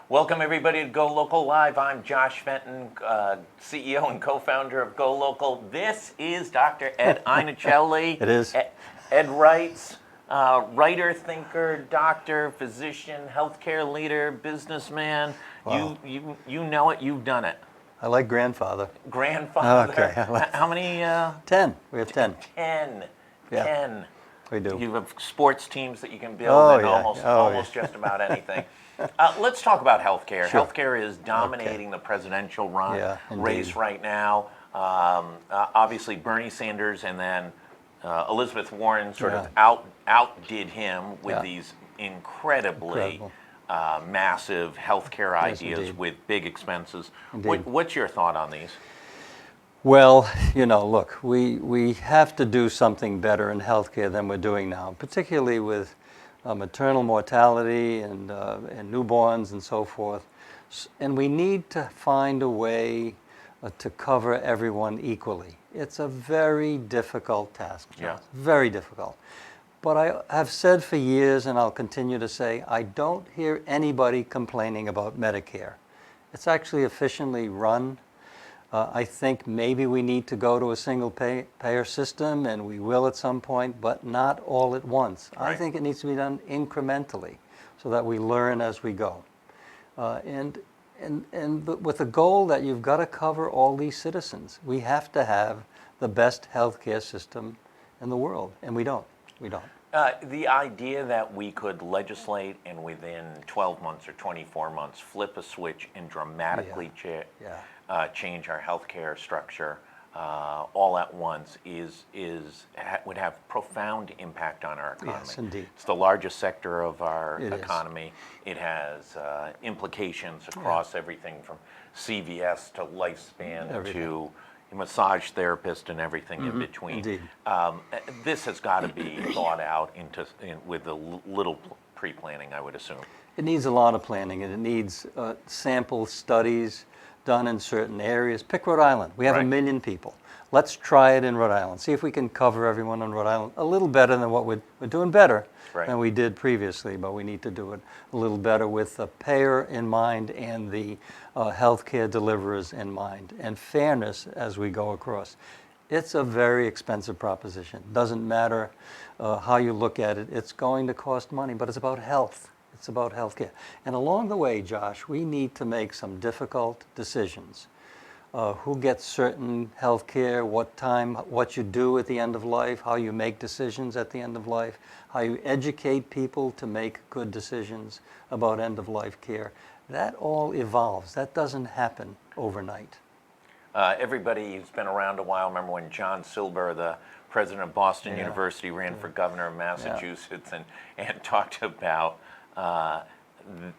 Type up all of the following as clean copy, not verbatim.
Welcome everybody to GoLocal Live. I'm Josh Fenton, CEO and co-founder of GoLocal. This is Dr. Ed Iannuccilli. It is. Ed writes, writer, thinker, doctor, physician, healthcare leader, businessman. Wow. You know it. You've done it. I like grandfather. Grandfather. Okay. How many? 10. We have 10. 10. Yeah. 10. We do. You have sports teams that you can build in almost yeah. just about anything. Let's talk about healthcare. Sure. Healthcare is dominating the presidential race indeed. right now. Obviously, Bernie Sanders and then Elizabeth Warren sort of outdid him with these incredibly massive healthcare ideas indeed. with big expenses. Indeed. What's your thought on these? Well, look, we have to do something better in healthcare than we're doing now, particularly with maternal mortality and newborns and so forth. And we need to find a way to cover everyone equally. It's a very difficult task, John. Very difficult. But I have said for years, and I'll continue to say, I don't hear anybody complaining about Medicare. It's actually efficiently run. I think maybe we need to go to a single payer system, and we will at some point, but not all at once. Right. I think it needs to be done incrementally so that we learn as we go. And with the goal that you've got to cover all these citizens. We have to have the best healthcare system in the world, and we don't. We don't. The idea that we could legislate and within 12 months or 24 months flip a switch and dramatically change our healthcare structure all at once would have profound impact on our economy. Yes, indeed. It's the largest sector of our economy. It has implications across everything from CVS to lifespan to massage therapist and everything in between. Indeed. This has got to be thought out with a little pre-planning, I would assume. It needs a lot of planning, and it needs sample studies done in certain areas. Pick Rhode Island. We have 1 million people. Let's try it in Rhode Island. See if we can cover everyone in Rhode Island a little better than what we're doing better than we did previously, but we need to do it a little better with the payer in mind and the healthcare deliverers in mind, and fairness as we go across. It's a very expensive proposition. Doesn't matter how you look at it. It's going to cost money, but it's about health. It's about healthcare. And along the way, Josh, we need to make some difficult decisions. Who gets certain health care, what you do at the end of life, how you make decisions at the end of life, how you educate people to make good decisions about end-of-life care. That all evolves. That doesn't happen overnight. Everybody who's been around a while, remember when John Silber, the president of Boston University, ran for governor of Massachusetts and talked about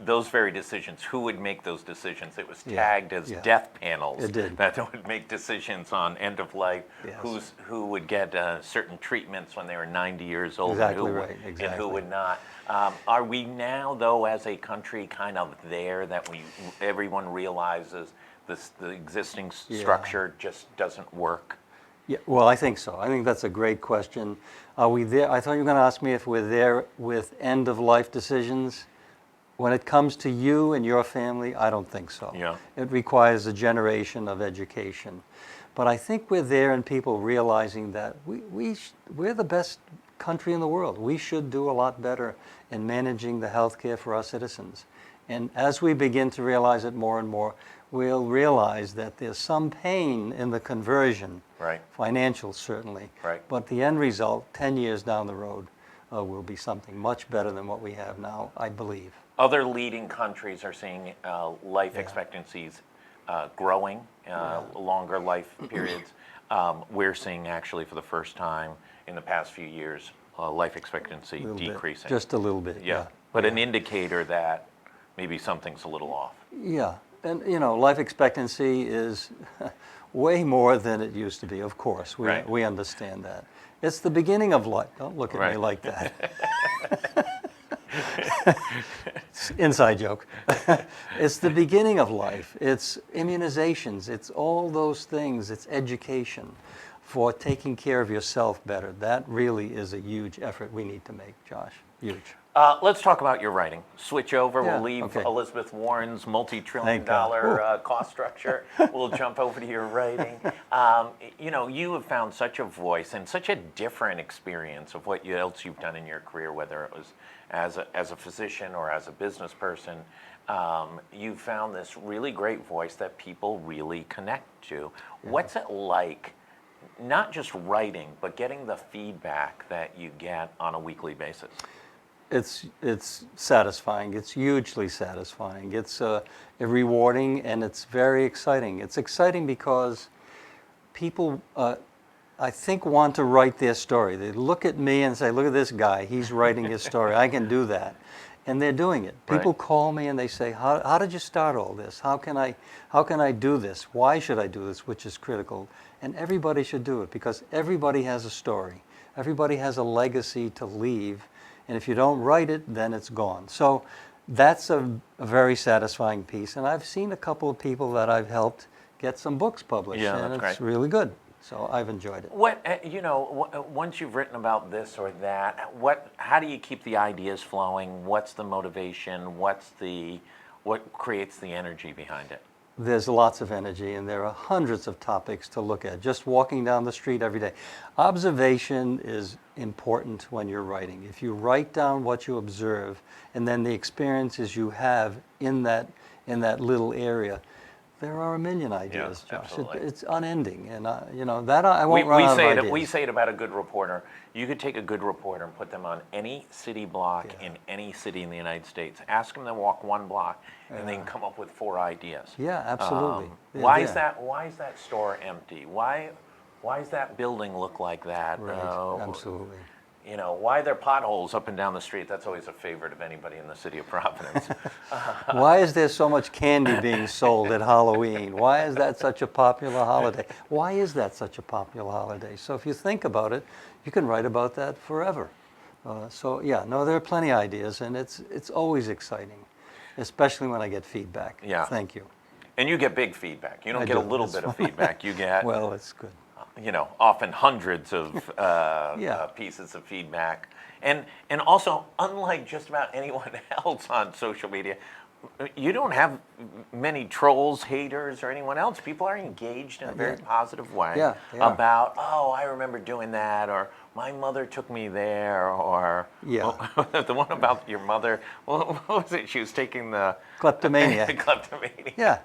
those very decisions. Who would make those decisions? It was tagged as death panels. It did. That would make decisions on end of life. Yes. Who would get certain treatments when they were 90 years old, Exactly and who would not. Are we now, though, as a country, kind of there that everyone realizes the existing structure just doesn't work? Yeah, well, I think so. I think that's a great question. Are we there? I thought you were going to ask me if we're there with end-of-life decisions. When it comes to you and your family, I don't think so. Yeah. It requires a generation of education. But I think we're there in people realizing that we're the best country in the world. We should do a lot better in managing the health care for our citizens. And as we begin to realize it more and more, we'll realize that there's some pain in the conversion, financial certainly, but the end result, 10 years down the road, will be something much better than what we have now, I believe. Other leading countries are seeing life expectancies growing, longer life periods. We're seeing actually for the first time in the past few years life expectancy decreasing. Just a little bit, But an indicator that maybe something's a little off. Yeah, and life expectancy is way more than it used to be, of course. We understand that. It's the beginning of life. Don't look at me like that. Inside joke. It's the beginning of life. It's immunizations. It's all those things. It's education for taking care of yourself better. That really is a huge effort we need to make, Josh. huge. Let's talk about your writing. Switch over. Yeah, We'll leave okay. Elizabeth Warren's multi-trillion Thank God. dollar cost structure. We'll jump over to your writing. You know, you have found such a voice and such a different experience of what else you've done in your career, whether it was as a physician or as a business person. You found this really great voice that people really connect to. What's it like, not just writing, but getting the feedback that you get on a weekly basis? It's satisfying. It's hugely satisfying. It's rewarding, and it's very exciting. It's exciting because people, I think, want to write their story. They look at me and say, look at this guy. He's writing his story. I can do that. And they're doing it. People call me and they say, how did you start all this? How can I do this? Why should I do this? Which is critical. And everybody should do it, because everybody has a story. Everybody has a legacy to leave. And if you don't write it, then it's gone. So that's a very satisfying piece. And I've seen a couple of people that I've helped get some books published, and it's really good. So I've enjoyed it. What, you know, once you've written about this or that, how do you keep the ideas flowing? What's the motivation? What creates the energy behind it? There's lots of energy, and there are hundreds of topics to look at, just walking down the street every day. Observation is important when you're writing. If you write down what you observe and then the experiences you have in that little area, there are a million ideas, Josh. Absolutely. It's unending, and you know that I won't run out of ideas. We say it about a good reporter. You could take a good reporter and put them on any city block in any city in the United States. Ask them to walk one block, and they can come up with 4 ideas. Yeah, absolutely. Why is that? Why is that store empty? Why does that building look like that? Right. Absolutely. You know, why are there potholes up and down the street? That's always a favorite of anybody in the city of Providence. Why is there so much candy being sold at Halloween? Why is that such a popular holiday? Why is that such a popular holiday? So if you think about it, you can write about that forever. So yeah, no, there are plenty of ideas, and it's always exciting, especially when I get feedback. Yeah. Thank you. And you get big feedback. You don't get a little bit of feedback. You get, well, it's good. You know, often hundreds of pieces of feedback. And also, unlike just about anyone else on social media, you don't have many trolls, haters, or anyone else. People are engaged in a very positive way about, oh, I remember doing that, or my mother took me there, or the one about your mother, what was it? She was taking the... Kleptomaniac. Kleptomaniac. Yeah.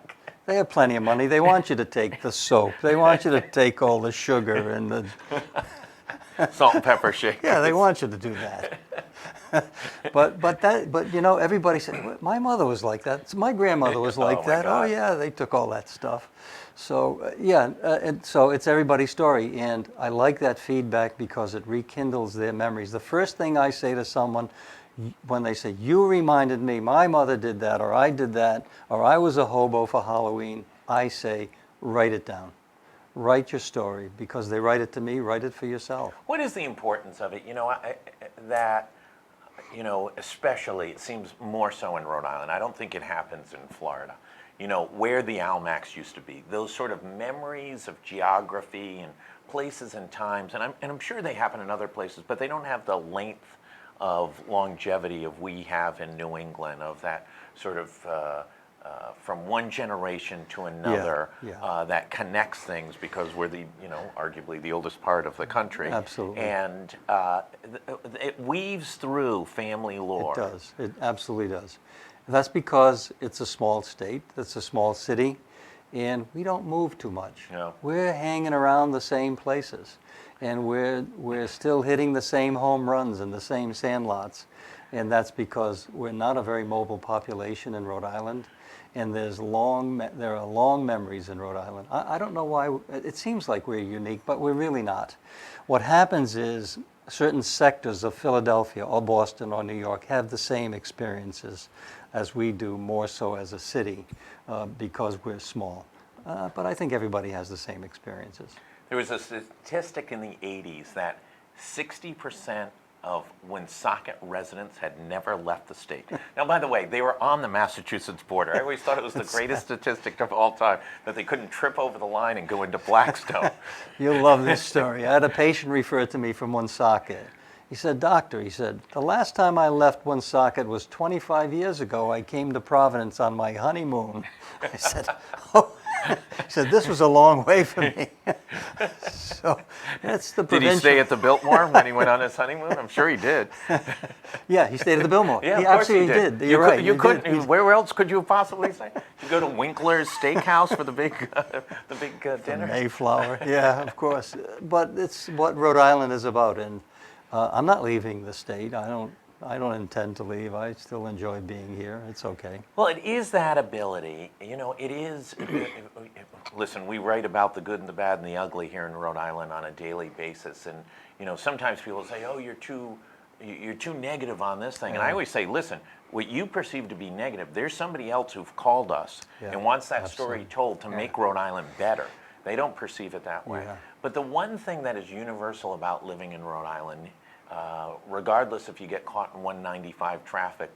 They have plenty of money. They want you to take the soap. They want you to take all the sugar and the salt and pepper shake. Yeah, they want you to do that. But you know, everybody said, my mother was like that. My grandmother was like that. God. Oh yeah, they took all that stuff. So and so it's everybody's story, and I like that feedback because it rekindles their memories. The first thing I say to someone, when they say, you reminded me, my mother did that, or I did that, or I was a hobo for Halloween, I say, write it down. Write your story, because they write it to me, write it for yourself. What is the importance of it? You know, especially, it seems more so in Rhode Island. I don't think it happens in Florida. You know, where the Almacs used to be, those sort of memories of geography and places and times, and I'm sure they happen in other places, but they don't have the length of longevity of we have in New England, of that sort of from one generation to another that connects things, because we're the, arguably the oldest part of the country. Absolutely. And it weaves through family lore. It does. It absolutely does. And that's because it's a small state, it's a small city, and we don't move too much. No. We're hanging around the same places. And we're still hitting the same home runs and the same sandlots, and that's because we're not a very mobile population in Rhode Island, and there are long memories in Rhode Island. I don't know why. It seems like we're unique, but we're really not. What happens is certain sectors of Philadelphia or Boston or New York have the same experiences as we do, more so as a city, because we're small. But I think everybody has the same experiences. There was a statistic in the 80s that 60% of Woonsocket residents had never left the state. Now, by the way, they were on the Massachusetts border. I always thought it was the greatest statistic of all time, that they couldn't trip over the line and go into Blackstone. You'll love this story. I had a patient refer to me from Woonsocket, He said, "Doctor," he said, "the last time I left Woonsocket was 25 years ago. I came to Providence on my honeymoon." I said, "Oh." He said, "This was a long way for me." So that's the Did he stay at the Biltmore when he went on his honeymoon? I'm sure he did. Yeah, he stayed at the Biltmore. Yeah, he of course he absolutely did. You're right. You he couldn't. did. Where else could you possibly say? You go to Winkler's Steakhouse for the big dinner. Mayflower. Yeah, of course. But it's what Rhode Island is about, and I'm not leaving the state. I don't intend to leave. I still enjoy being here. It's okay. Well, it is that ability. You know, it is. Listen, we write about the good and the bad and the ugly here in Rhode Island on a daily basis, and you know, sometimes people say, "Oh, you're too negative on this thing," and I always say, "Listen, what you perceive to be negative, there's somebody else who've called us and wants that story told to make Rhode Island better. They don't perceive it that way." Yeah. But the one thing that is universal about living in Rhode Island, regardless if you get caught in 195 traffic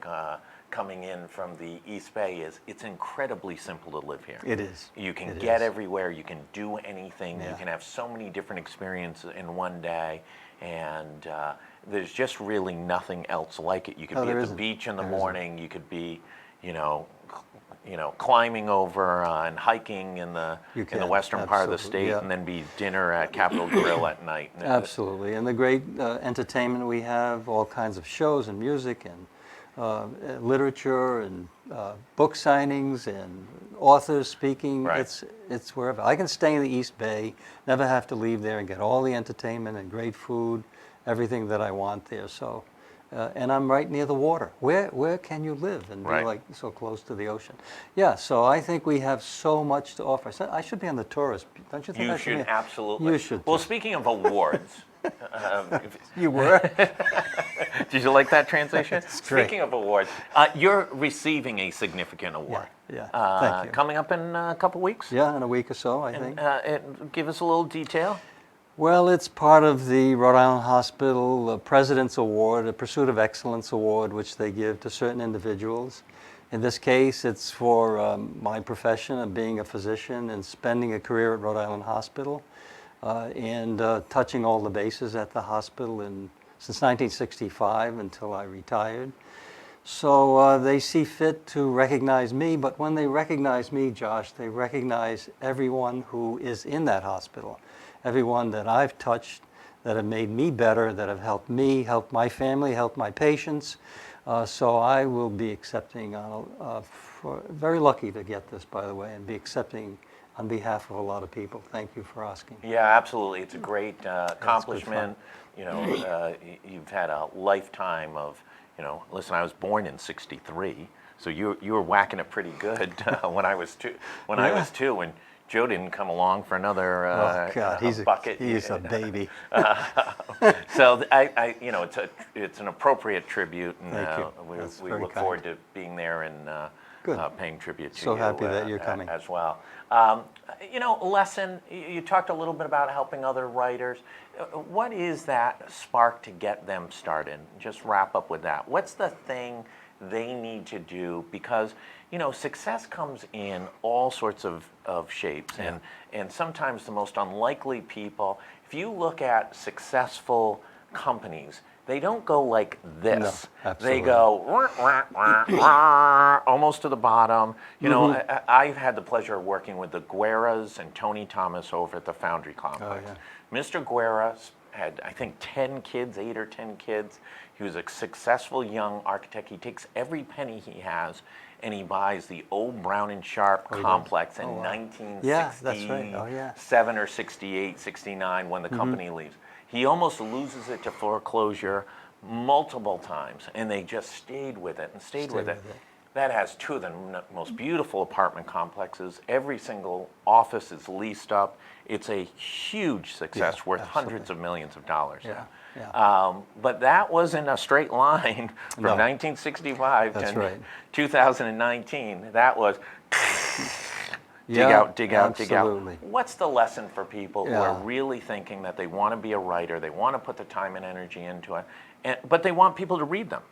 coming in from the East Bay, is it's incredibly simple to live here. It is. You can get everywhere, you can do anything, you Yeah. can have so many different experiences in one day, and there's just really nothing else like it. You could be at the beach in the morning, you could be, you know, climbing over and hiking in the western part of the state, and then be dinner at Capitol Grill at night. Absolutely, and the great entertainment we have, all kinds of shows and music and literature and book signings and authors speaking. Right. It's wherever. I can stay in the East Bay, never have to leave there, and get all the entertainment and great food, everything that I want there. So. And I'm right near the water. Where can you live and be like so close to the ocean? Yeah, so I think we have so much to offer. So I should be on the tourist. Don't you think? You should absolutely. You should. Well, speaking of awards, you were. Did you like that translation? Great. Speaking of awards, you're receiving a significant award. Yeah. Thank you. Coming up in a couple weeks. Yeah, in a week or so, I think. Give us a little detail. Well, it's part of the Rhode Island Hospital President's Award, a Pursuit of Excellence Award, which they give to certain individuals. In this case, it's for my profession of being a physician and spending a career at Rhode Island Hospital and touching all the bases at the hospital since 1965 until I retired. So they see fit to recognize me, but when they recognize me, Josh, they recognize everyone who is in that hospital. Everyone that I've touched, that have made me better, that have helped me, helped my family, helped my patients. So I will be accepting, very lucky to get this, by the way, and be accepting on behalf of a lot of people. Thank you for asking. Yeah, absolutely. It's a great accomplishment. You know, you've had a lifetime of, listen, I was born in '63, so you were whacking it pretty good when I was two. I was two, and Joe didn't come along for another bucket. He's a baby. So it's an appropriate tribute, and we look forward to being there and paying tribute to you. So happy that you're coming as well. Lesson. You talked a little bit about helping other writers. What is that spark to get them started? Just wrap up with that. What's the thing they need to do? Because success comes in all sorts of shapes, and sometimes the most unlikely people. If you look at successful companies, they don't go like this. No, they go almost to the bottom. I've had the pleasure of working with the Guerras and Tony Thomas over at the Foundry Complex. Mr. Guerra had, I think, 10 kids, 8 or 10 kids. He was a successful young architect. He takes every penny he has and he buys the old Brown and Sharp complex in 1967 or 68, 69 when the company leaves. He almost loses it to foreclosure multiple times, and they just stayed with it and stayed with it. That has two of the most beautiful apartment complexes. Every single office is leased up. It's a huge success worth hundreds of millions of dollars. But that wasn't a straight line from 1965 to 2019. That was dig out. What's the lesson for people who are really thinking that they want to be a writer, they want to put the time and energy into it, but they want people to read them?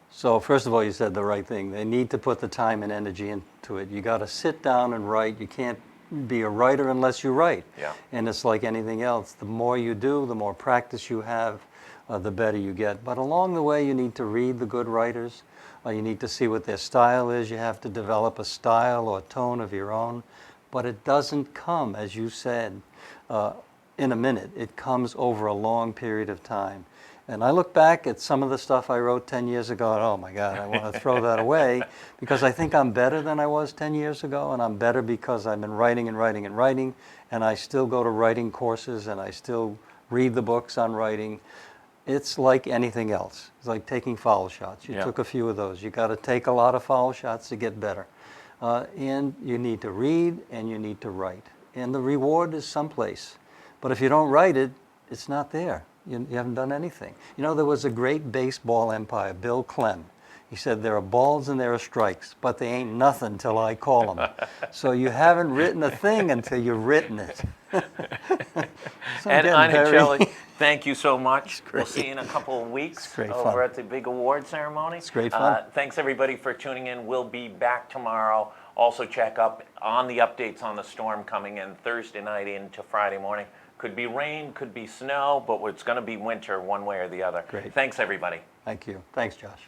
So first of all, you said the right thing. They need to put the time and energy into it. You got to sit down and write. You can't be a writer unless you write. And it's like anything else. The more you do, the more practice you have, the better you get. But along the way, you need to read the good writers. You need to see what their style is. You have to develop a style or tone of your own. But it doesn't come, as you said, in a minute. It comes over a long period of time. And I look back at some of the stuff I wrote 10 years ago, and oh my God, I want to throw that away, because I think I'm better than I was 10 years ago, and I'm better because I've been writing and writing and writing, and I still go to writing courses, and I still read the books on writing. It's like anything else. It's like taking foul shots. You took a few of those. You got to take a lot of foul shots to get better. And you need to read, and you need to write. And the reward is someplace. But if you don't write it, it's not there. You haven't done anything. You know, there was a great baseball umpire, Bill Clem. He said, there are balls and there are strikes, but they ain't nothing till I call them. So you haven't written a thing until you've written it. So and Iannuccilli, thank you so much. Great. We'll see you in a couple of weeks over fun. at the big award ceremony. It's great fun. Thanks everybody for tuning in. We'll be back tomorrow. Also check up on the updates on the storm coming in Thursday night into Friday morning. Could be rain, could be snow, but it's going to be winter one way or the other. Great. Thanks, everybody. Thank you. Thanks, Josh.